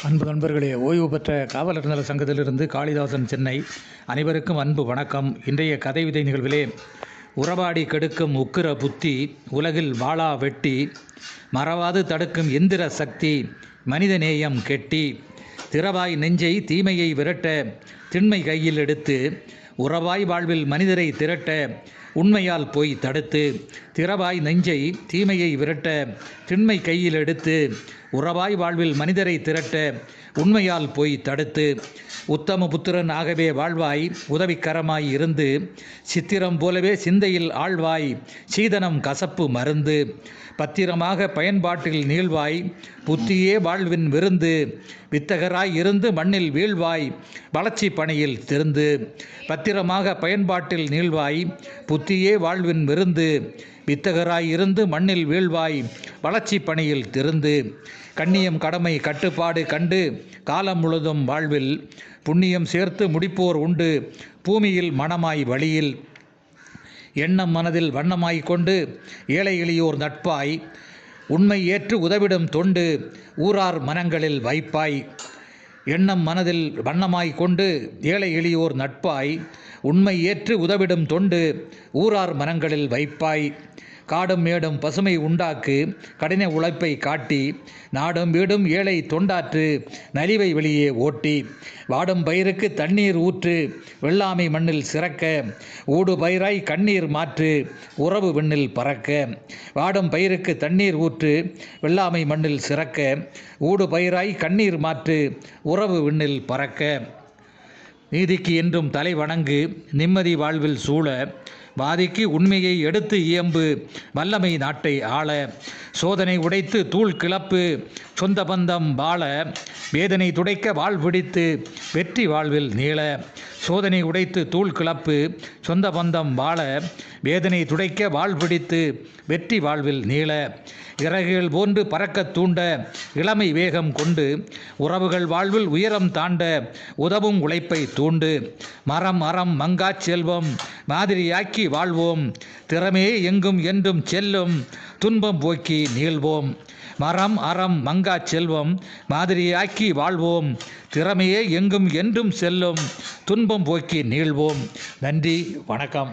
அன்பு நண்பர்களே, ஓய்வு பெற்ற காவலர் நல சங்கத்திலிருந்து காளிதாசன், சென்னை. அனைவருக்கும் அன்பு வணக்கம். இன்றைய கதை விதை நிகழ்விலே, உறவாடி கெடுக்கும் உக்கிர புத்தி, உலகில் வாளா வெட்டி, மறவாது தடுக்கும் எந்திர சக்தி, மனித நேயம் கெட்டி, திறவாய் நெஞ்சை தீமையை விரட்ட திண்மை கையில் எடுத்து, உறவாய் வாழ்வில் மனிதரை திரட்ட உண்மையால் போய் தடுத்து, திறவாய் நெஞ்சை தீமையை விரட்ட திண்மை கையில் எடுத்து, உறவாய் வாழ்வில் மனிதரை திரட்ட உண்மையால் போய் தடுத்து, உத்தம புத்திரன் ஆகவே வாழ்வாய் உதவிக்கரமாய் இருந்து, சித்திரம் போலவே சிந்தையில் ஆழ்வாய் சீதனம் கசப்பு மருந்து, பத்திரமாக பயன்பாட்டில் நீள்வாய் புத்தியே வாழ்வின் விருந்து, வித்தகராய் இருந்து மண்ணில் வீழ்வாய் வளர்ச்சி பணியில் திருந்து, பத்திரமாக பயன்பாட்டில் நீள்வாய் புத்தியே வாழ்வின் விருந்து, வித்தகராய் இருந்து மண்ணில் வீழ்வாய் வளர்ச்சி பணியில் திருந்து, கண்ணியம் கடமை கட்டுப்பாடு கண்டு காலம் முழுதும் வாழ்வில் புண்ணியம் சேர்த்து முடிப்போர் உண்டு பூமியில் மனமாய் வழியில், எண்ணம் மனதில் வண்ணமாய் கொண்டு ஏழை எளியோர் நட்பாய் உண்மை ஏற்று உதவிடும் தொண்டு ஊரார் மனங்களில் வைப்பாய், எண்ணம் மனதில் வண்ணமாய் கொண்டு ஏழை எளியோர் நட்பாய் உண்மை ஏற்று உதவிடும் தொண்டு ஊரார் மனங்களில் வைப்பாய், காடும் மேடும் பசுமை உண்டாக்கு கடின உழைப்பை காட்டி, நாடும் வீடும் ஏழை தொண்டாற்று நலிவை வெளியே ஓட்டி, வாடும் பயிருக்கு தண்ணீர் ஊற்று வெள்ளாமை மண்ணில் சிறக்க, ஊடு பயிராய் கண்ணீர் மாற்று உறவு விண்ணில் பறக்க, வாடும் பயிருக்கு தண்ணீர் ஊற்று வெள்ளாமை மண்ணில் சிறக்க, ஊடு பயிராய் கண்ணீர் மாற்று உறவு விண்ணில் பறக்க, நீதிக்கு என்றும் தலை வணங்கு நிம்மதி வாழ்வில் சூழ, வாதிக்கு உண்மையை எடுத்து இயம்பு வல்லமை நாட்டை ஆள, சோதனை உடைத்து தூள் கிளப்பு சொந்த பந்தம் வாழ, வேதனை துடைக்க வாழ் பிடித்து வெற்றி வாழ்வில் நீள, சோதனை உடைத்து தூள் கிளப்பு சொந்த பந்தம் வாழ, வேதனை துடைக்க வாழ் பிடித்து வெற்றி வாழ்வில் நீள, இறகுகள் போன்று பறக்க தூண்ட இளமை வேகம் கொண்டு, உறவுகள் வாழ்வில் உயரம் தாண்ட உதவும் உழைப்பை தூண்டு, மரம் அறம் மங்காச் செல்வம் மாதிரியாக்கி வாழ்வோம், திறமையே எங்கும் என்றும் செல்லும் துன்பம் போக்கி நீள்வோம், மரம் அறம் மங்காச் செல்வம் மாதிரியாக்கி வாழ்வோம், திறமையே எங்கும் என்றும் செல்லும் துன்பம் போக்கி நீள்வோம். நன்றி, வணக்கம்.